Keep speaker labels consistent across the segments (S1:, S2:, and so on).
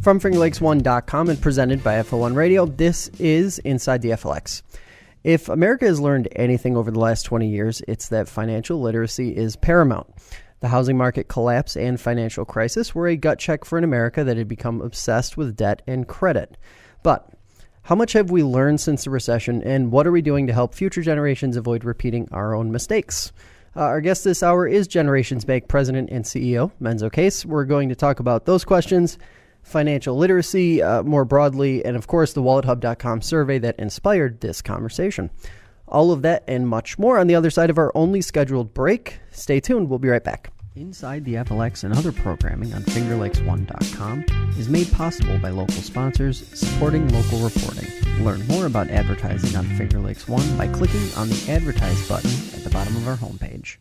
S1: From FingerLakes1.com and presented by FL1 Radio, this is Inside the FLX. If America has learned anything over the last 20 years, it's that financial literacy is paramount. The housing market collapse and financial crisis were a gut check for an America that had become obsessed with debt and credit. But how much have we learned since the recession, and what are we doing to help future generations avoid repeating our own mistakes? Our guest this hour is Generations Bank President and CEO, Menzo Case. We're going to talk about those questions, financial literacy more broadly, and of course the WalletHub.com survey that inspired this conversation. All of that and much more on the other side of our only scheduled break. Stay tuned. We'll be right back. Inside the FLX and other programming on FingerLakes1.com is made possible by local sponsors supporting local reporting. Learn more about advertising on Finger Lakes One by clicking on the Advertise button at the bottom of our homepage.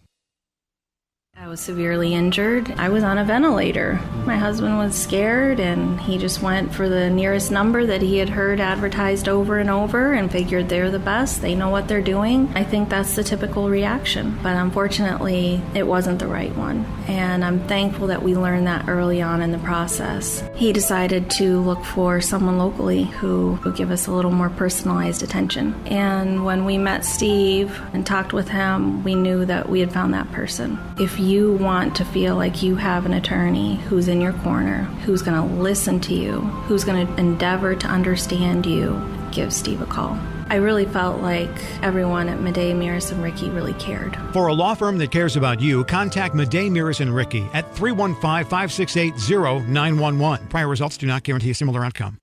S2: I was severely injured. I was on a ventilator. My husband was scared, and he just went for the nearest number that he had heard advertised over and over and figured they're the best. They know what they're doing. I think that's the typical reaction. But unfortunately, it wasn't the right one. And I'm thankful that we learned that early on in the process. He decided to look for someone locally who would give us a little more personalized attention. And when we met Steve and talked with him, we knew that we had found that person. If you want to feel like you have an attorney who's in your corner, who's going to listen to you, who's going to endeavor to understand you, give Steve a call. I really felt like everyone at Madej, Mears, and Rickey really cared.
S3: For a law firm that cares about you, contact Madej, Mears, and Rickey at 315-568-0911. Prior results do not guarantee a similar outcome.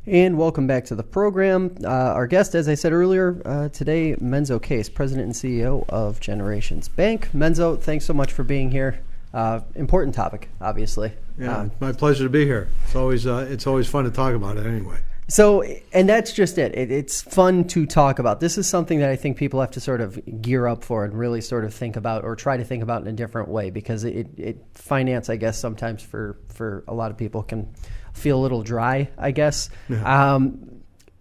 S1: And welcome back to the program. Our guest, as I said earlier, today, Menzo Case, President and CEO of Generations Bank. Menzo, thanks so much for being here. Important topic, obviously.
S4: Yeah, my pleasure to be here. It's always fun to talk about it anyway.
S1: So, and that's just it. It's fun to talk about. This is something that I think people have to sort of gear up for and really sort of think about or try to think about in a different way, because finance, I guess, sometimes for a lot of people can feel a little dry, I guess. Yeah.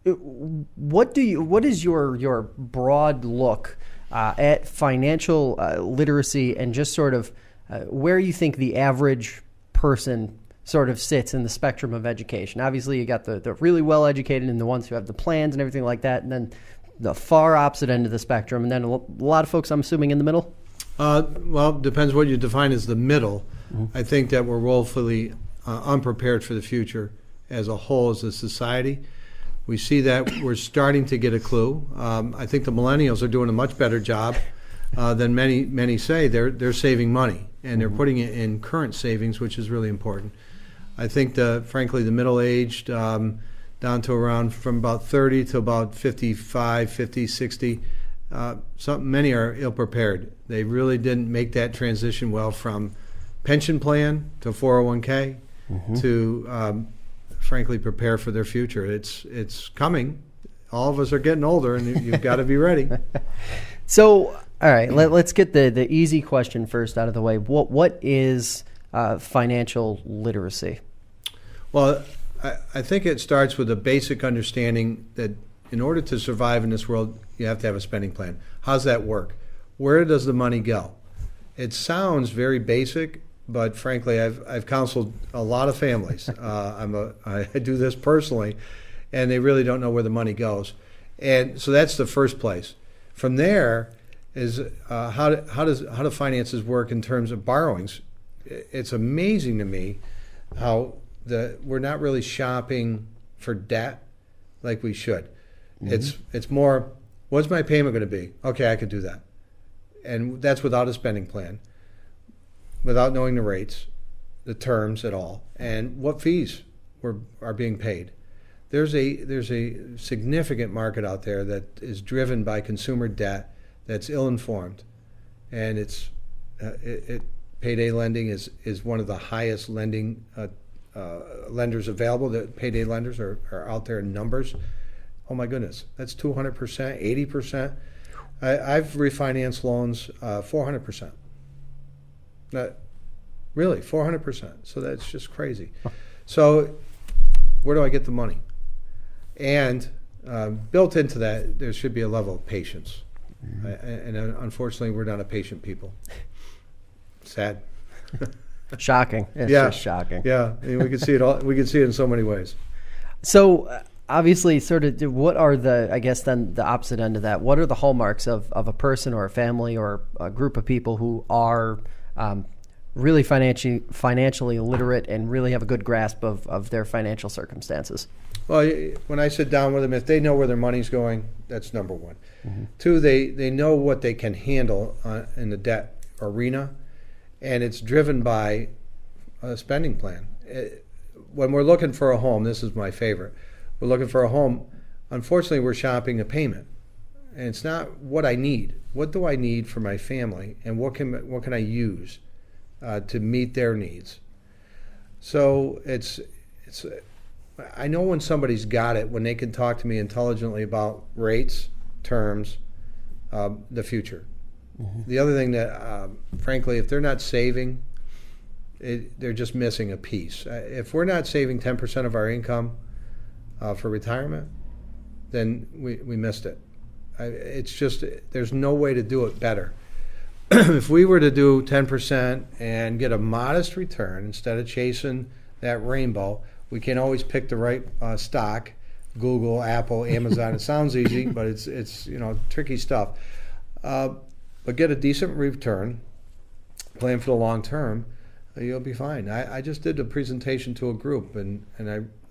S1: What is your broad look at financial literacy and just sort of where you think the average person sort of sits in the spectrum of education? Obviously, you got the really well educated and the ones who have the plans and everything like that, and then the far opposite end of the spectrum, and then a lot of folks, I'm assuming, in the middle?
S4: Well, it depends what you define as the middle. Mm-hmm. I think that we're woefully unprepared for the future as a whole, as a society. We see that we're starting to get a clue. I think the millennials are doing a much better job than many say. They're saving money, and they're putting it in current savings, which is really important. I think, frankly, the middle-aged, down to around from about 30 to about 55, 50, 60, many are ill-prepared. They really didn't make that transition well from pension plan to 401k to, frankly, prepare for their future. It's coming. All of us are getting older, and you've got to be ready.
S1: So, all right, let's get the easy question first out of the way. What is financial literacy?
S4: Well, I think it starts with a basic understanding that in order to survive in this world, you have to have a spending plan. How's that work? Where does the money go? It sounds very basic, but frankly, I've counseled a lot of families. I do this personally, and they really don't know where the money goes. And so that's the first place. From there is how do finances work in terms of borrowings? It's amazing to me how we're not really shopping for debt like we should. Mm-hmm. It's more, what's my payment going to be? Okay, I could do that. And that's without a spending plan, without knowing the rates, the terms at all, and what fees are being paid. There's a significant market out there that is driven by consumer debt that's ill-informed, and payday lending is one of the highest lending lenders available. The payday lenders are out there in numbers. Oh my goodness, that's 200%, 80%. I've refinanced loans 400%. Really, 400%. So that's just crazy. So where do I get the money? And built into that, there should be a level of patience. And unfortunately, we're not a patient people. Sad.
S1: Shocking. It's
S4: Yeah.
S1: just shocking.
S4: Yeah, I mean, we could see it all. We could see it in so many ways.
S1: So obviously, sort of, what are the, I guess then the opposite end of that, what are the hallmarks of a person or a family or a group of people who are really financially literate and really have a good grasp of their financial circumstances?
S4: Well, when I sit down with them, if they know where their money's going, that's number one. Mm-hmm. Two, they know what they can handle in the debt arena, and it's driven by a spending plan. When we're looking for a home, this is my favorite. We're looking for a home. Unfortunately, we're shopping a payment, and it's not what I need. What do I need for my family, and what can I use to meet their needs? So it's. I know when somebody's got it, when they can talk to me intelligently about rates, terms, the future. Mm-hmm. The other thing that, frankly, if they're not saving, they're just missing a piece. If we're not saving 10% of our income for retirement, then we missed it. It's just, there's no way to do it better. If we were to do 10% and get a modest return instead of chasing that rainbow, we can always pick the right stock, Google, Apple, Amazon. It sounds easy, but it's tricky stuff. But get a decent return, plan for the long term, you'll be fine. I just did a presentation to a group, and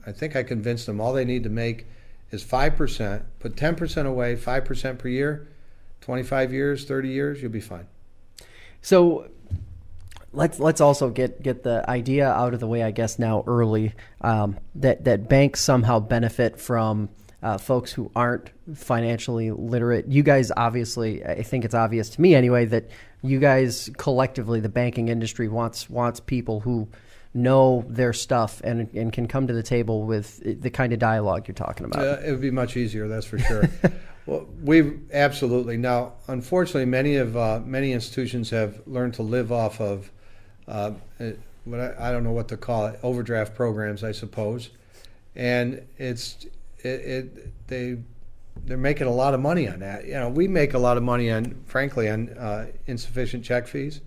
S4: I think I convinced them all they need to make is 5%, put 10% away, 5% per year, 25 years, 30 years, you'll be fine.
S1: So let's also get the idea out of the way, I guess, now early, that banks somehow benefit from folks who aren't financially literate. You guys, obviously, I think it's obvious to me anyway, that you guys collectively, the banking industry wants people who know their stuff and can come to the table with the kind of dialogue you're talking about.
S4: It would be much easier, that's for sure. Well, we absolutely. Now, unfortunately, many institutions have learned to live off of what I don't know what to call it, overdraft programs, I suppose, and they're making a lot of money on that. We make a lot of money frankly, on insufficient check fees.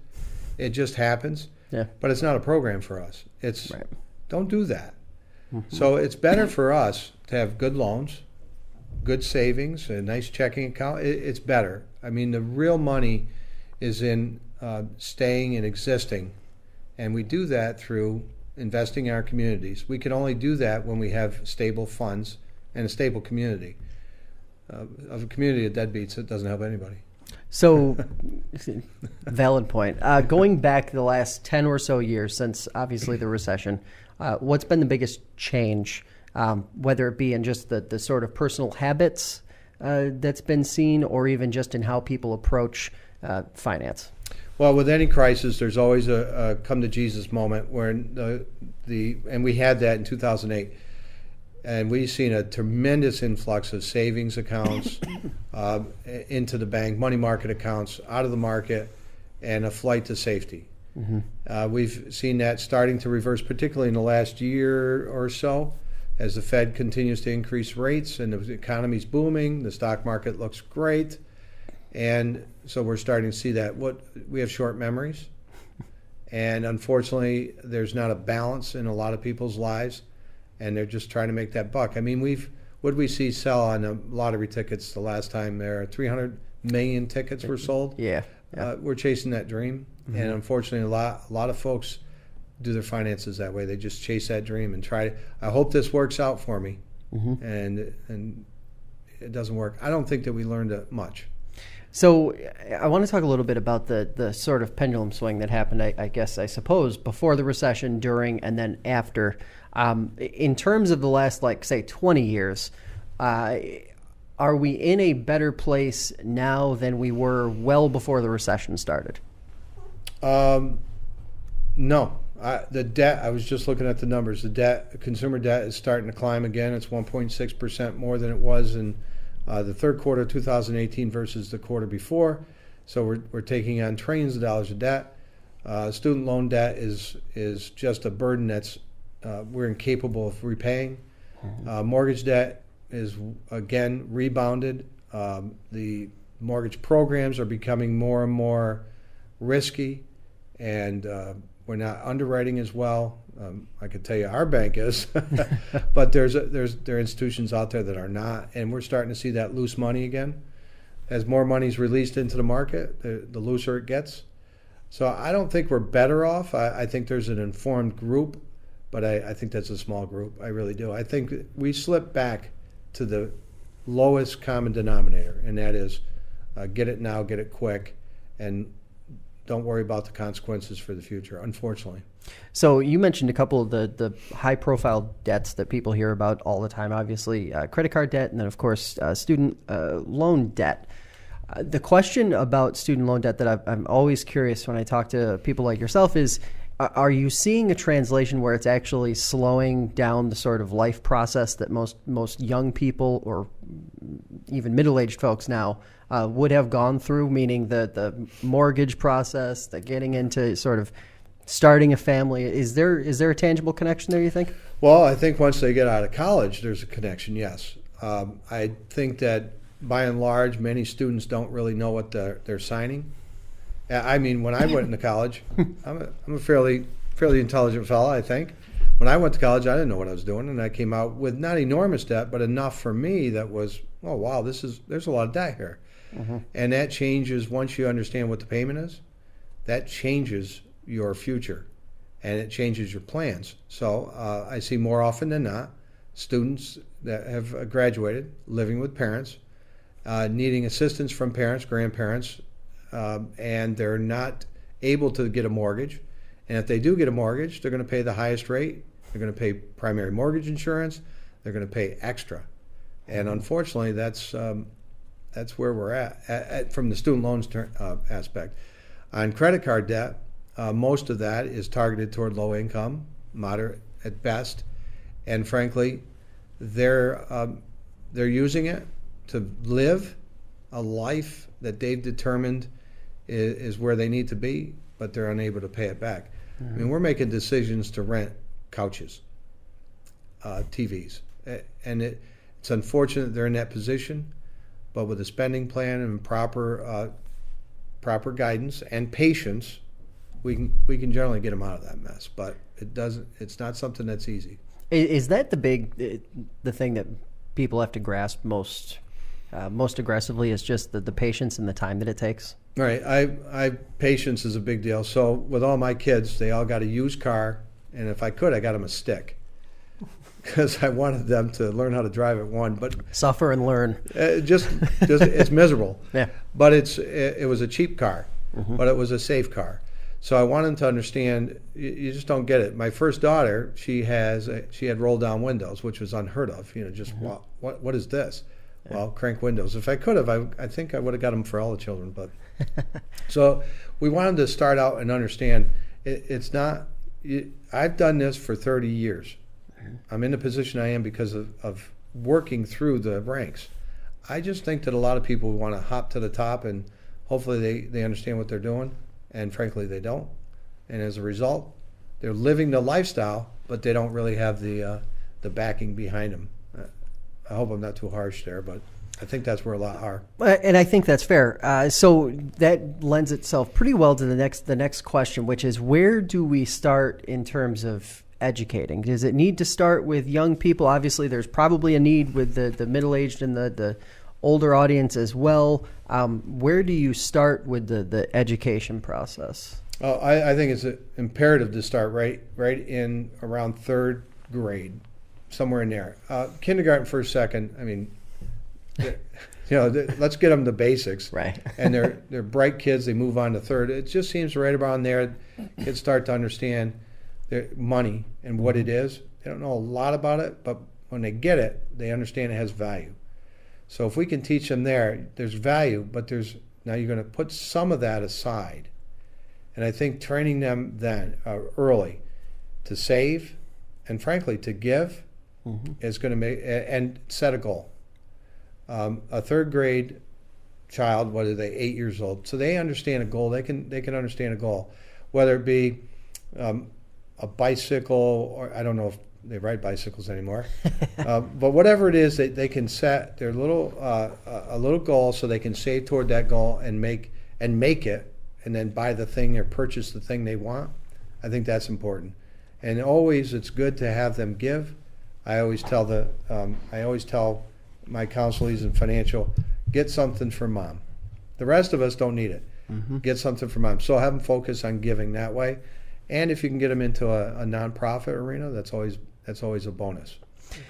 S4: It just happens.
S1: Yeah.
S4: But it's not a program for us. It's
S1: right.
S4: Don't do that. Mm-hmm. So it's better for us to have good loans, good savings, a nice checking account. It's better. I mean, the real money is in staying and existing. And we do that through investing in our communities. We can only do that when we have stable funds and a stable community. Of a community of deadbeats, it doesn't help anybody.
S1: So, valid point. Going back the last 10 or so years since, obviously, the recession, what's been the biggest change, whether it be in just the sort of personal habits that's been seen, or even just in how people approach finance?
S4: Well, with any crisis, there's always a come-to-Jesus moment where and we had that in 2008. And we've seen a tremendous influx of savings accounts into the bank, money market accounts out of the market, and a flight to safety. Mm-hmm. We've seen that starting to reverse, particularly in the last year or so, as the Fed continues to increase rates and the economy's booming, the stock market looks great. And so we're starting to see that. We have short memories, and unfortunately, there's not a balance in a lot of people's lives. And they're just trying to make that buck. I mean, what did we see sell on the lottery tickets the last time there? 300 million tickets were sold.
S1: Yeah.
S4: We're chasing that dream, mm-hmm. And unfortunately, a lot of folks do their finances that way. They just chase that dream and try. I hope this works out for me, mm-hmm. and it doesn't work. I don't think that we learned much.
S1: So I want to talk a little bit about the sort of pendulum swing that happened, I suppose, before the recession, during, and then after. In terms of the last, say, 20 years, are we in a better place now than we were well before the recession started?
S4: No. The debt, I was just looking at the numbers. Consumer debt is starting to climb again. It's 1.6% more than it was in the third quarter of 2018 versus the quarter before. So we're taking on trillions of dollars of debt. Student loan debt is just a burden that's we're incapable of repaying. Mortgage debt is, again, rebounded. The mortgage programs are becoming more and more risky, and We're not underwriting as well. I could tell you our bank is, but there are institutions out there that are not, and we're starting to see that loose money again. As more money is released into the market, the looser it gets. So I don't think we're better off. I think there's an informed group, but I think that's a small group. I really do. I think we slip back to the lowest common denominator, and that is get it now, get it quick, and don't worry about the consequences for the future, unfortunately.
S1: So you mentioned a couple of the high-profile debts that people hear about all the time, obviously credit card debt, and then, of course, student loan debt. The question about student loan debt that I'm always curious when I talk to people like yourself is, are you seeing a translation where it's actually slowing down the sort of life process that most young people or even middle-aged folks now would have gone through, meaning the mortgage process, the getting into sort of starting a family? Is there a tangible connection there, you think?
S4: Well, I think once they get out of college, there's a connection, yes. I think that by and large, many students don't really know what they're signing. I mean, when I went into college, I'm a fairly intelligent fellow, I think. When I went to college, I didn't know what I was doing, and I came out with not enormous debt, but enough for me that was, oh wow, there's a lot of debt here. Mm-hmm. And that changes once you understand what the payment is. That changes your future, and it changes your plans. So I see more often than not students that have graduated, living with parents, needing assistance from parents, grandparents, and they're not able to get a mortgage. And if they do get a mortgage, they're going to pay the highest rate. They're going to pay primary mortgage insurance. They're going to pay extra. And unfortunately, that's where we're at from the student loans aspect. On credit card debt, most of that is targeted toward low income, moderate at best. And frankly, they're using it to live a life that they've determined is where they need to be, but they're unable to pay it back. Mm-hmm. I mean, we're making decisions to rent couches, TVs, and it's unfortunate they're in that position, but with a spending plan and proper guidance and patience, we can generally get them out of that mess. But it's not something that's easy.
S1: Is that the thing that people have to grasp most aggressively, is just the patience and the time that it takes?
S4: Right. Patience is a big deal. So with all my kids, they all got a used car, and if I could, I got them a stick because I wanted them to learn how to drive it. But
S1: suffer and learn.
S4: Just it's miserable.
S1: Yeah.
S4: But it was a cheap car, mm-hmm. but it was a safe car. So I want them to understand. You just don't get it. My first daughter, she had roll down windows, which was unheard of. Just mm-hmm. What is this? Yeah. Well, crank windows. If I could have, I think I would have got them for all the children. But so we wanted to start out and understand it's not. I've done this for 30 years. Mm-hmm. I'm in the position I am because of working through the ranks. I just think that a lot of people want to hop to the top, and hopefully they understand what they're doing, and frankly they don't. And as a result, they're living the lifestyle, but they don't really have the backing behind them. I hope I'm not too harsh there, but I think that's where a lot are.
S1: And I think that's fair. So that lends itself pretty well to the next question, which is, where do we start in terms of educating? Does it need to start with young people? Obviously, there's probably a need with the middle-aged and the older audience as well. Where do you start with the education process?
S4: I think it's imperative to start right in around third grade. Somewhere in there. Kindergarten, first, second, I mean, let's get them the basics.
S1: Right.
S4: And they're bright kids. They move on to third. It just seems right around there, kids start to understand their money and what it is. They don't know a lot about it, but when they get it, they understand it has value. So if we can teach them there's value, but now you're going to put some of that aside. And I think training them then early to save and frankly to give mm-hmm. is going to make and set a goal. A third grade child, what are they, 8 years old? So they understand a goal. They can understand a goal, whether it be a bicycle, or I don't know if they ride bicycles anymore, but whatever it is, they can set their a little goal so they can save toward that goal and make it, and then buy the thing or purchase the thing they want. I think that's important. And always, it's good to have them give. I always tell my counselees and financial, get something for mom. The rest of us don't need it. Get something for mom. So have them focus on giving that way. And if you can get them into a nonprofit arena, that's always a bonus,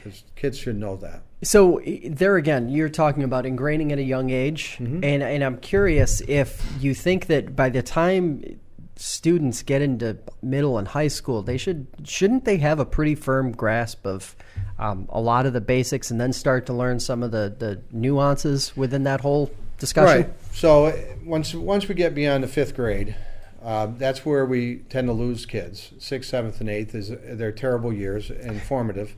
S4: because kids should know that.
S1: So there again, you're talking about ingraining at a young age, and I'm curious if you think that by the time students get into middle and high school, shouldn't they have a pretty firm grasp of a lot of the basics, and then start to learn some of the nuances within that whole discussion?
S4: Right. So once we get beyond the 5th grade, that's where we tend to lose kids. 6th, 7th, and 8th they're terrible years and formative,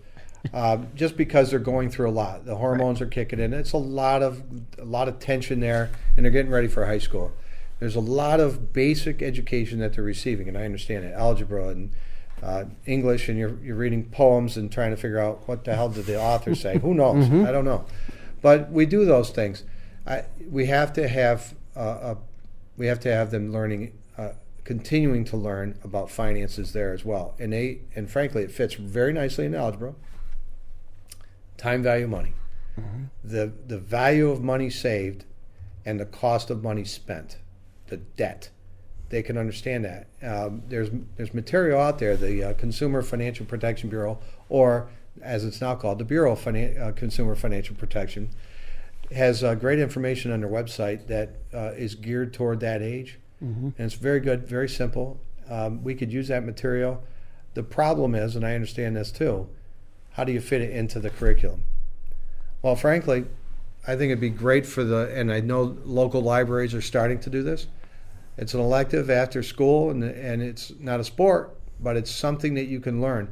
S4: just because they're going through a lot. The hormones are kicking in. It's a lot of tension there, and they're getting ready for high school. There's a lot of basic education that they're receiving, and I understand it. Algebra and English, and you're reading poems and trying to figure out what the hell did the author say. Who knows? I don't know. But we do those things. We have to have them learning, continuing to learn about finances there as well. And frankly, it fits very nicely in algebra. Time value money, the value of money saved, and the cost of money spent, the debt. They can understand that. There's material out there. The Consumer Financial Protection Bureau, or as it's now called, the Bureau of Consumer Financial Protection, has great information on their website that is geared toward that age. And it's very good, very simple. We could use that material. The problem is, and I understand this too, how do you fit it into the curriculum? Well, frankly, I think it'd be great and I know local libraries are starting to do this. It's an elective after school, and it's not a sport, but it's something that you can learn.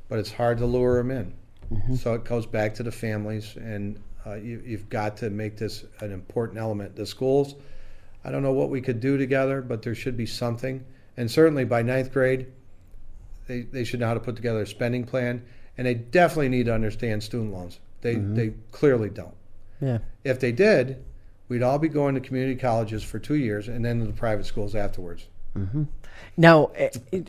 S4: But it's hard to lure them in. So it goes back to the families, and you've got to make this an important element. The schools, I don't know what we could do together, but there should be something. And certainly by 9th grade, they should know how to put together a spending plan, and they definitely need to understand student loans. They clearly don't.
S1: Yeah.
S4: If they did, we'd all be going to community colleges for 2 years and then to the private schools afterwards.
S1: Now,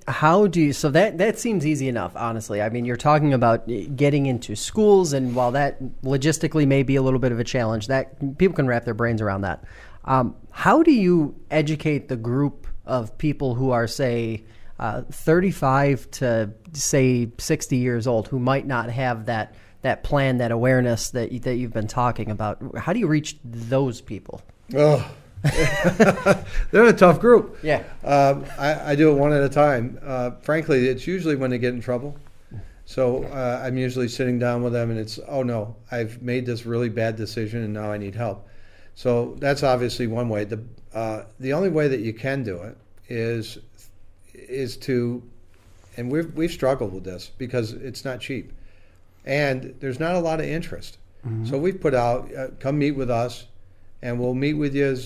S1: how do you, so that seems easy enough, honestly. I mean, you're talking about getting into schools, and while that logistically may be a little bit of a challenge, that people can wrap their brains around that. How do you educate the group of people who are, say, 35 to, say, 60 years old, who might not have that plan, that awareness that you've been talking about? How do you reach those people?
S4: Oh, they're a tough group.
S1: Yeah.
S4: I do it one at a time. Frankly, it's usually when they get in trouble. So I'm usually sitting down with them, and it's, oh no, I've made this really bad decision and now I need help. So that's obviously one way. The only way that you can do it is to, and we've struggled with this because it's not cheap, and there's not a lot of interest. So we've put out, come meet with us, and we'll meet with you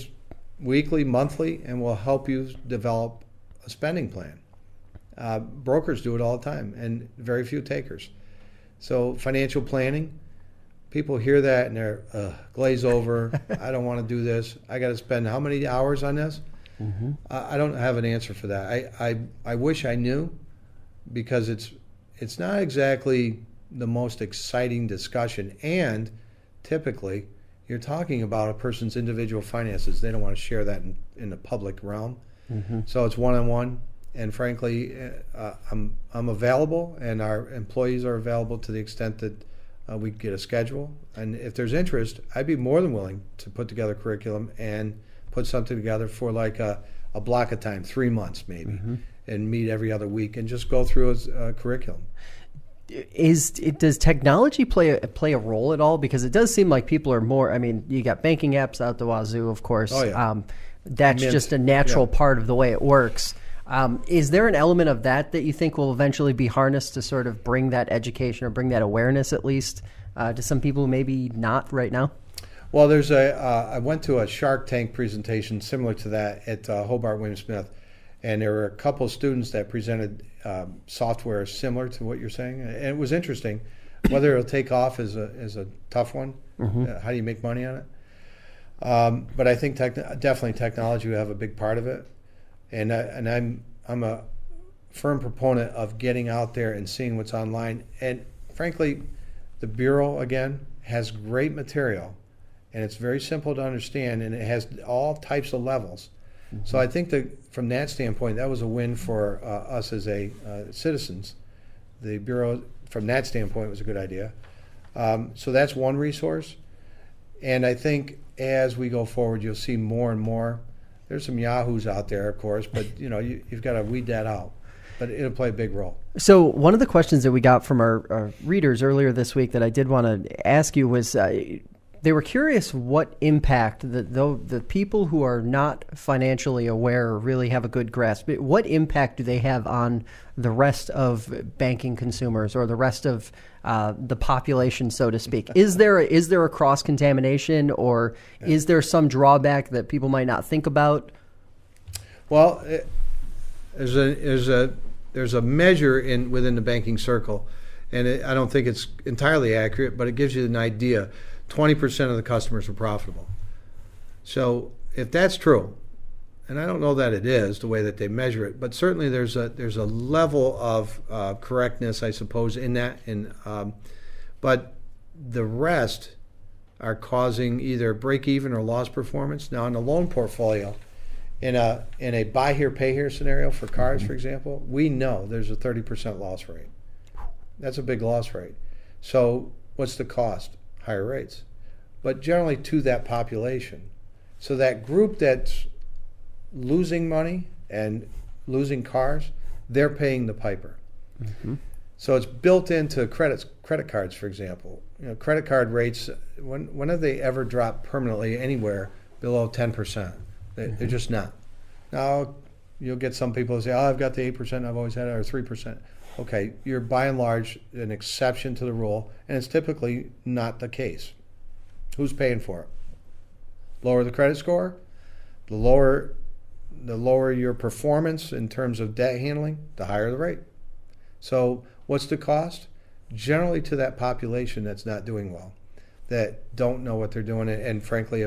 S4: weekly, monthly, and we'll help you develop a spending plan. Brokers do it all the time, and very few takers. So financial planning, people hear that and they're glaze over. I don't want to do this. I got to spend how many hours on this? I don't have an answer for that. I wish I knew, because it's not exactly the most exciting discussion, and typically you're talking about a person's individual finances. They don't want to share that in the public realm. So it's one-on-one, and frankly, I'm available, and our employees are available to the extent that we get a schedule. And if there's interest, I'd be more than willing to put together curriculum and put something together for like a block of time, 3 months maybe, and meet every other week and just go through a curriculum.
S1: Does technology play a role at all? Because it does seem like people are more, I mean, you got banking apps out the wazoo, of course.
S4: Oh, yeah.
S1: That's
S4: Mint.
S1: just a natural part of the way it works. Is there an element of that you think will eventually be harnessed to sort of bring that education, or bring that awareness at least, to some people who maybe not right now?
S4: Well, I went to a Shark Tank presentation similar to that at Hobart William Smith, and there were a couple of students that presented software similar to what you're saying, and it was interesting. Whether it'll take off is a tough one. How do you make money on it? But I think definitely technology will have a big part of it, and I'm firm proponent of getting out there and seeing what's online. And frankly, the Bureau, again, has great material, and it's very simple to understand, and it has all types of levels. So I think that from that standpoint, that was a win for us as citizens. The Bureau, from that standpoint, was a good idea. So that's one resource. And I think as we go forward, you'll see more and more. There's some yahoos out there, of course, but you've got to weed that out. But it'll play a big role. So
S1: one of the questions that we got from our readers earlier this week that I did want to ask you was they were curious what impact the people who are not financially aware or really have a good grasp, what impact do they have on the rest of banking consumers or the rest of the population, so to speak? Is there a cross-contamination, or is there some drawback that people might not think about?
S4: Well, there's a measure within the banking circle, and I don't think it's entirely accurate, but it gives you an idea. 20% of the customers are profitable. So if that's true, and I don't know that it is the way that they measure it, but certainly there's a level of correctness, I suppose, in that. But the rest are causing either break even or loss performance. Now in the loan portfolio, in a buy here, pay here scenario for cars, for example, we know there's a 30% loss rate. That's a big loss rate. So what's the cost? Higher rates. But generally to that population. So that group that's losing money and losing cars, they're paying the piper. Mm-hmm. So it's built into credit cards, for example. Credit card rates, when have they ever dropped permanently anywhere below 10%? They're just not. Now, you'll get some people who say, I've got the 8% I've always had, or 3%. Okay, you're by and large an exception to the rule, and it's typically not the case. Who's paying for it? Lower the credit score, the lower your performance in terms of debt handling, the higher the rate. So what's the cost? Generally to that population that's not doing well, that don't know what they're doing, and frankly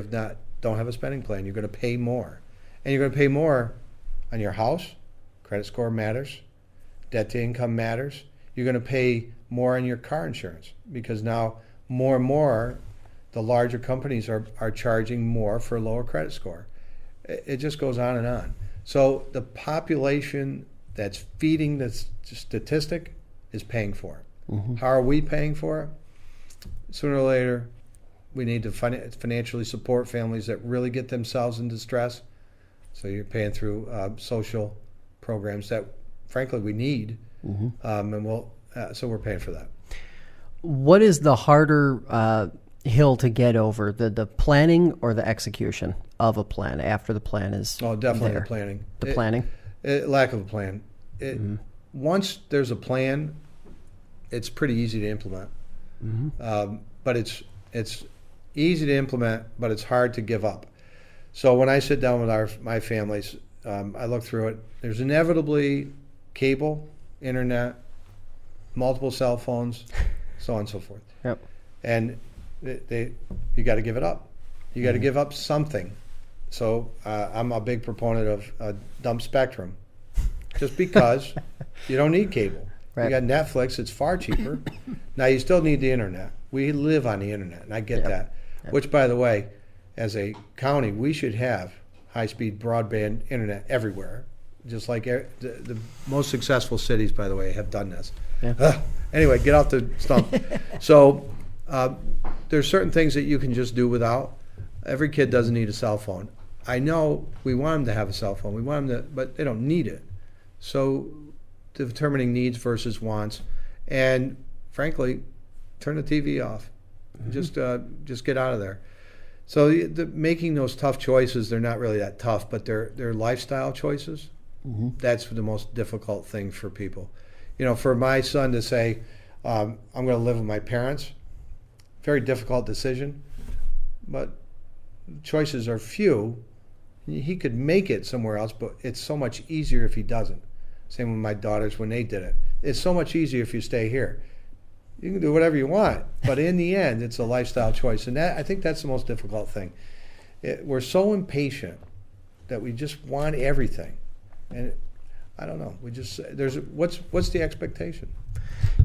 S4: don't have a spending plan. You're going to pay more. And you're going to pay more on your house. Credit score matters. Debt to income matters. You're going to pay more on your car insurance because now more and more the larger companies are charging more for a lower credit score. It just goes on and on. So the population that's feeding this statistic is paying for it. Mm-hmm. How are we paying for it? Sooner or later, we need to financially support families that really get themselves in distress. So you're paying through social programs that, frankly, we need, so we're paying for that.
S1: What is the harder hill to get over, the planning or the execution of a plan after the plan is
S4: definitely
S1: there?
S4: The planning.
S1: The planning?
S4: Lack of a plan. Once there's a plan, it's pretty easy to implement. Mm-hmm. But it's easy to implement, but it's hard to give up. So when I sit down with my families, I look through it. There's inevitably cable, internet, multiple cell phones, so on and so forth.
S1: Yep.
S4: And you got to give it up. You got to give up something. So I'm a big proponent of dump Spectrum, just because you don't need cable. Right. You got Netflix; it's far cheaper. Now you still need the internet. We live on the internet, and I get that. Yep. Which, by the way, as a county, we should have high-speed broadband internet everywhere. Just like the most successful cities, by the way, have done this. Yeah. Anyway, get off the stump. So there's certain things that you can just do without. Every kid doesn't need a cell phone. I know we want them to have a cell phone. We want them to, but they don't need it. So determining needs versus wants, and frankly, turn the TV off. Mm-hmm. Just get out of there. So making those tough choices, they're not really that tough, but they're lifestyle choices. Mm-hmm. That's the most difficult thing for people. For my son to say, I'm going to live with my parents, very difficult decision, but choices are few. He could make it somewhere else, but it's so much easier if he doesn't. Same with my daughters when they did it. It's so much easier if you stay here. You can do whatever you want, but in the end, it's a lifestyle choice. And I think that's the most difficult thing. We're so impatient that we just want everything. And I don't know. We just what's the expectation?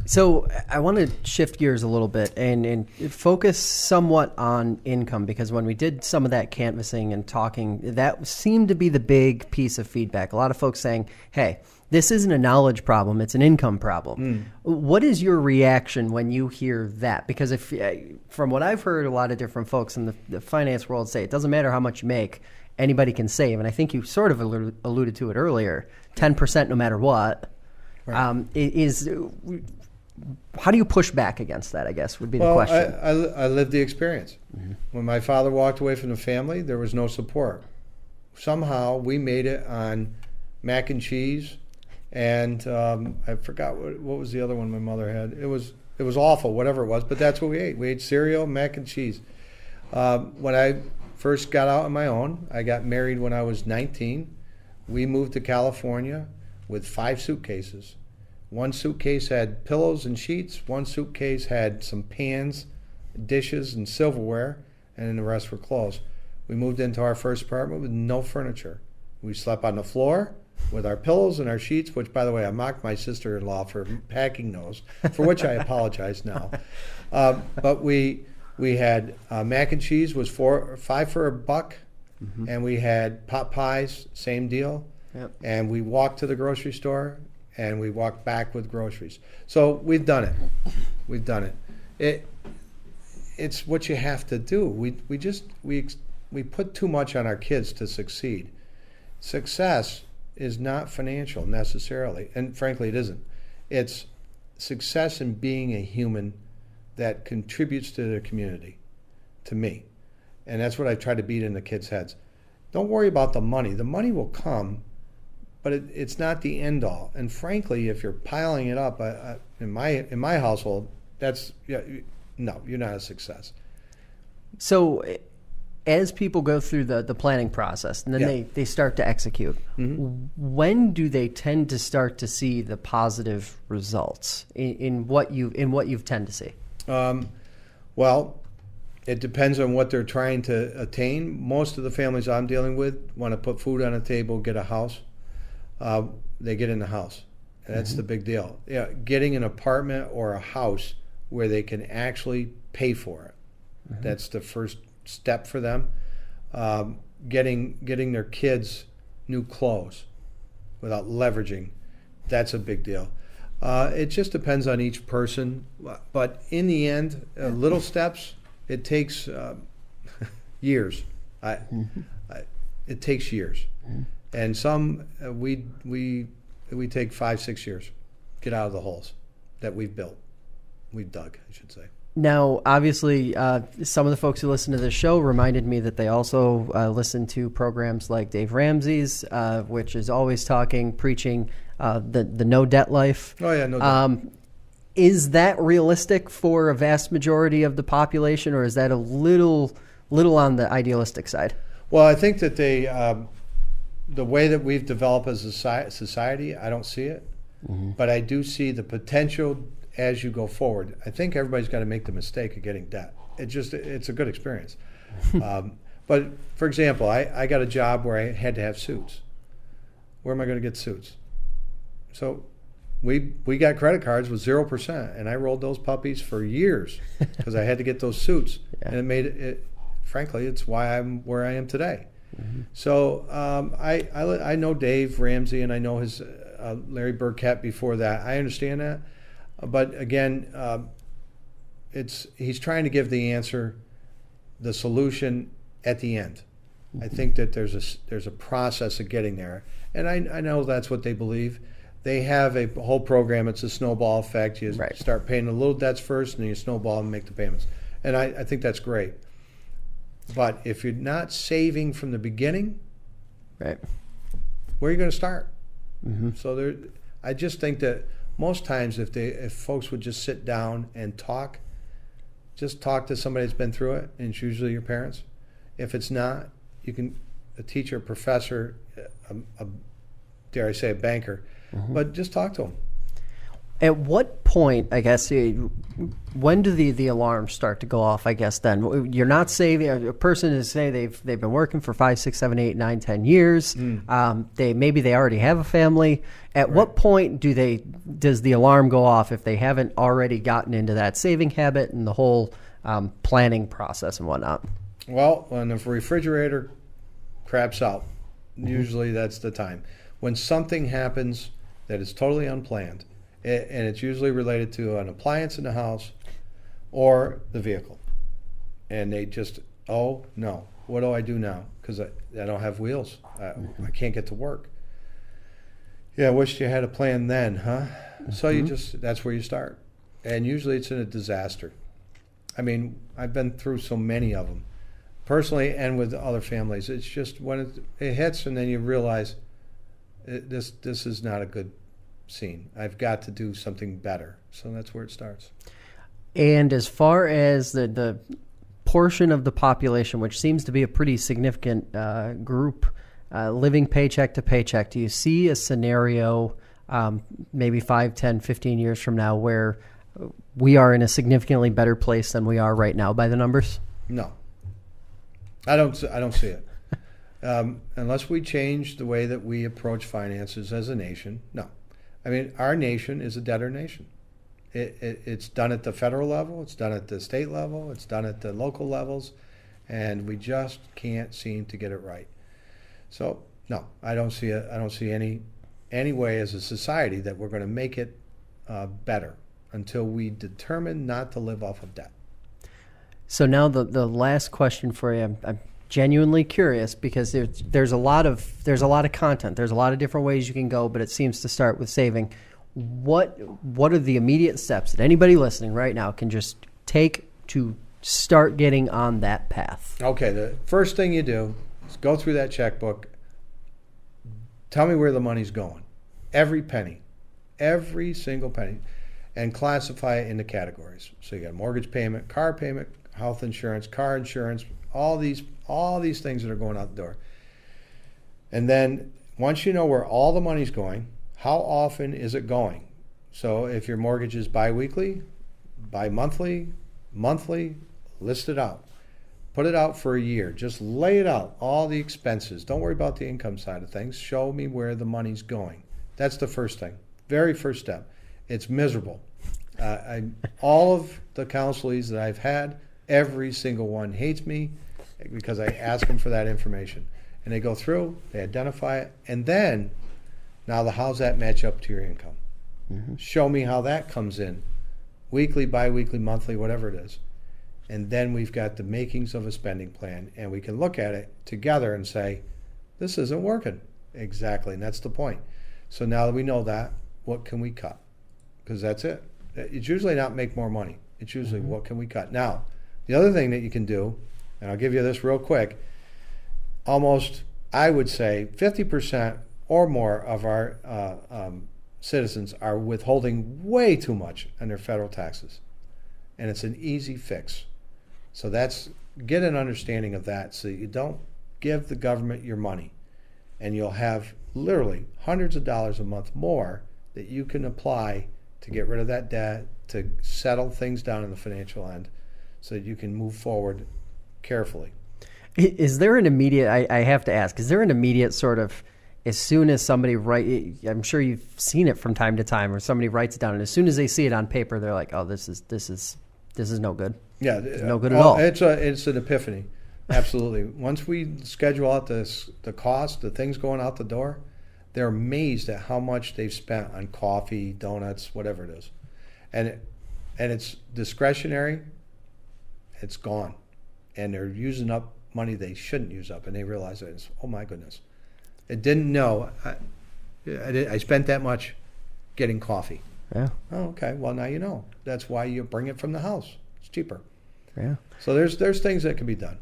S1: So I want to shift gears a little bit and focus somewhat on income, because when we did some of that canvassing and talking, that seemed to be the big piece of feedback. A lot of folks saying, hey, this isn't a knowledge problem, it's an income problem. What is your reaction when you hear that? Because from what I've heard, a lot of different folks in the finance world say it doesn't matter how much you make, anybody can save. And I think you sort of alluded to it earlier, 10% no matter what. Right. How do you push back against that, I guess, would be the question.
S4: I lived the experience. When my father walked away from the family, there was no support. Somehow we made it on mac and cheese, and I forgot what was the other one my mother had. It was awful, whatever it was, but that's what we ate. We ate cereal, mac and cheese. When I first got out on my own, I got married when I was 19. We moved to California with 5 suitcases. One suitcase had pillows and sheets. One suitcase had some pans, dishes, and silverware, and then the rest were clothes. We moved into our first apartment with no furniture. We slept on the floor with our pillows and our sheets, which, by the way, I mocked my sister-in-law for packing those, for which I apologize now. But we had mac and cheese was $5 for $1, and we had pot pies, same deal. Yep. And we walked to the grocery store, and we walked back with groceries. So we've done it. We've done it. It's what you have to do. We put too much on our kids to succeed. Success is not financial necessarily, and frankly it isn't. It's success in being a human that contributes to the community, to me. And that's what I try to beat in the kids' heads. Don't worry about the money. The money will come, but it's not the end all. And frankly, if you're piling it up, in my household, no, you're not a success.
S1: So as people go through the planning process and then they start to execute, when do they tend to start to see the positive results in what you've tend to see?
S4: Well, it depends on what they're trying to attain. Most of the families I'm dealing with want to put food on the table, get a house. They get in the house. And that's the big deal. Yeah, getting an apartment or a house where they can actually pay for it. That's the first step for them. Getting their kids new clothes without leveraging, that's a big deal. It just depends on each person. But in the end, little steps, it takes years. It takes years. And some we take 5-6 years get out of the holes that we've built. We've dug, I should say.
S1: Now, obviously, some of the folks who listen to this show reminded me that they also listen to programs like Dave Ramsey's, which is always preaching the no debt life.
S4: Oh yeah, no debt.
S1: Is that realistic for a vast majority of the population, or is that a little on the idealistic side? Well,
S4: I think that the way that we've developed as a society, I don't see it, but I do see the potential as you go forward. I think everybody's got to make the mistake of getting debt. It's a good experience. But for example, I got a job where I had to have suits. Where am I going to get suits? So we got credit cards with 0%, and I rolled those puppies for years because I had to get those suits, and it made it. Frankly, it's why I'm where I am today. So I know Dave Ramsey, and I know his Larry Burkett before that. I understand that, but again, he's trying to give the answer, the solution at the end. I think that there's a process of getting there, and I know that's what they believe. They have a whole program. It's a snowball effect. You start paying the little debts first, and then you snowball and make the payments. And I think that's great. But if you're not saving from the beginning, where are you going to start? So I just think that most times if folks would just sit down and talk to somebody that's been through it, and it's usually your parents. If it's not, you can a teacher, a professor, dare I say a banker, but just talk to them.
S1: At what point, I guess, when do the alarms start to go off? I guess then you're not saving. A person is say they've been working for 5, 6, 7, 8, 9, 10 years. Maybe they already have a family. At what point does the alarm go off if they haven't already gotten into that saving habit and the whole planning process and whatnot?
S4: Well, when the refrigerator craps out, usually that's the time. When something happens that is totally unplanned, and it's usually related to an appliance in the house or the vehicle. And they just, oh, no, what do I do now? Because I don't have wheels. I can't get to work. Yeah, I wish you had a plan then, huh? So that's where you start. And usually it's in a disaster. I mean, I've been through so many of them, personally and with other families. It's just when it hits and then you realize this is not a good scene. I've got to do something better. So that's where it starts.
S1: And as far as the portion of the population, which seems to be a pretty significant group, living paycheck to paycheck, do you see a scenario maybe 5, 10, 15 years from now where we are in a significantly better place than we are right now by the numbers?
S4: No. I don't see it. Unless we change the way that we approach finances as a nation, no. I mean, our nation is a debtor nation. It's done at the federal level, it's done at the state level, it's done at the local levels, and we just can't seem to get it right. So, no, I don't see any way as a society that we're going to make it better until we determine not to live off of debt.
S1: So now the last question for you, I'm genuinely curious because there's a lot of content. There's a lot of different ways you can go, but it seems to start with saving. What are the immediate steps that anybody listening right now can just take to start getting on that path?
S4: Okay, the first thing you do is go through that checkbook. Tell me where the money's going. Every penny. Every single penny. And classify it into categories. So you got mortgage payment, car payment, health insurance, car insurance, all these things that are going out the door. And then once you know where all the money's going, how often is it going? So if your mortgage is bi-weekly, bi-monthly, monthly, list it out. Put it out for a year. Just lay it out, all the expenses. Don't worry about the income side of things. Show me where the money's going. That's the first thing. Very first step. It's miserable. All of the counselees that I've had, every single one hates me because I ask them for that information. And they go through, they identify it, and then, now how's that match up to your income? Mm-hmm. Show me how that comes in. Weekly, bi-weekly, monthly, whatever it is. And then we've got the makings of a spending plan, and we can look at it together and say, this isn't working. Exactly, and that's the point. So now that we know that, what can we cut? Because that's it. It's usually not make more money. It's usually what can we cut? Now, the other thing that you can do, and I'll give you this real quick, almost, I would say, 50% or more of our citizens are withholding way too much on their federal taxes. And it's an easy fix. So get an understanding of that so you don't give the government your money. And you'll have literally hundreds of dollars a month more that you can apply to get rid of that debt, to settle things down in the financial end so that you can move forward carefully.
S1: Is there an immediate, I have to ask, is there an immediate sort of, as soon as somebody I'm sure you've seen it from time to time, or somebody writes it down, and as soon as they see it on paper, they're like, oh, this is no good.
S4: Yeah.
S1: It's no good at all.
S4: It's an epiphany. Absolutely. Once we schedule out the cost, the things going out the door, they're amazed at how much they've spent on coffee, donuts, whatever it is. And it's discretionary. It's gone. And they're using up money they shouldn't use up, and they realize it. It's, oh my goodness, I didn't know I spent that much getting coffee.
S1: Yeah.
S4: Oh, okay. Well, now you know. That's why you bring it from the house. It's cheaper.
S1: Yeah.
S4: So there's things that can be done.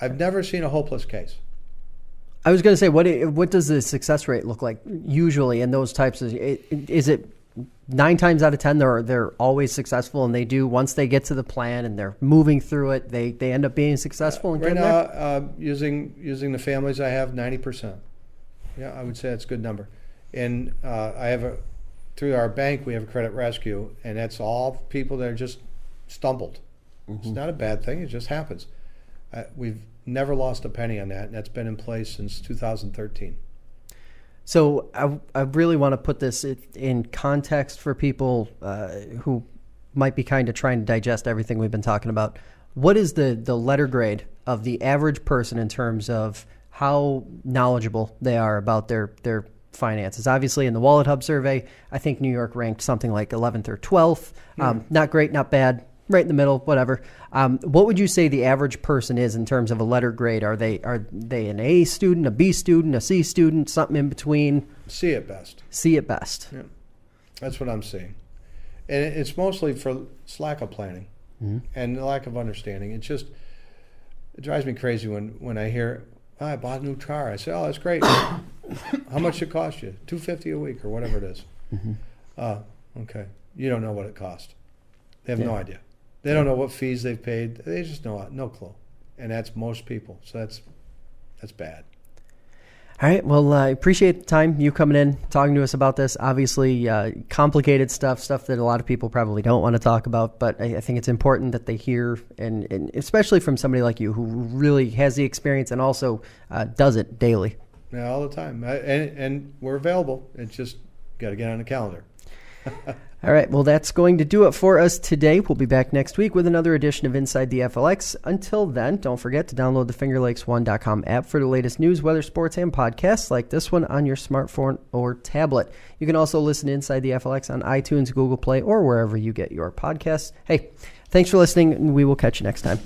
S4: I've never seen a hopeless case.
S1: I was going to say, what does the success rate look like usually in those types of? Is it 9 times out of 10 they're always successful, and they do, once they get to the plan and they're moving through it, they end up being successful?
S4: Right now, using the families I have, 90%. Yeah, I would say that's a good number. And I have through our bank, we have a credit rescue, and that's all people that are just stumbled. It's not a bad thing. It just happens. We've never lost a penny on that, and that's been in place since 2013.
S1: So I really want to put this in context for people who might be kind of trying to digest everything we've been talking about. What is the letter grade of the average person in terms of how knowledgeable they are about their finances? Obviously, in the Wallet Hub survey, I think New York ranked something like 11th or 12th. Not great, not bad, right in the middle, whatever. What would you say the average person is in terms of a letter grade? Are they an A student, a B student, a C student, something in between?
S4: C at best.
S1: C at best.
S4: Yeah, that's what I'm seeing. And it's mostly for lack of planning and the lack of understanding. It drives me crazy when I hear, I bought a new car. I say, oh, that's great. How much it cost you? $250 a week or whatever it is. Okay. You don't know what it cost. They have no idea. They don't know what fees they've paid. They just know no clue. And that's most people. So that's bad.
S1: All right. Well, I appreciate the time, you coming in, talking to us about this. Obviously, complicated stuff that a lot of people probably don't want to talk about, but I think it's important that they hear, and especially from somebody like you who really has the experience and also does it daily.
S4: Yeah, all the time. And we're available. It's just got to get on the calendar.
S1: All right. Well, that's going to do it for us today. We'll be back next week with another edition of Inside the FLX. Until then, don't forget to download the FingerLakes1.com app for the latest news, weather, sports, and podcasts like this one on your smartphone or tablet. You can also listen to Inside the FLX on iTunes, Google Play, or wherever you get your podcasts. Hey, thanks for listening, and we will catch you next time.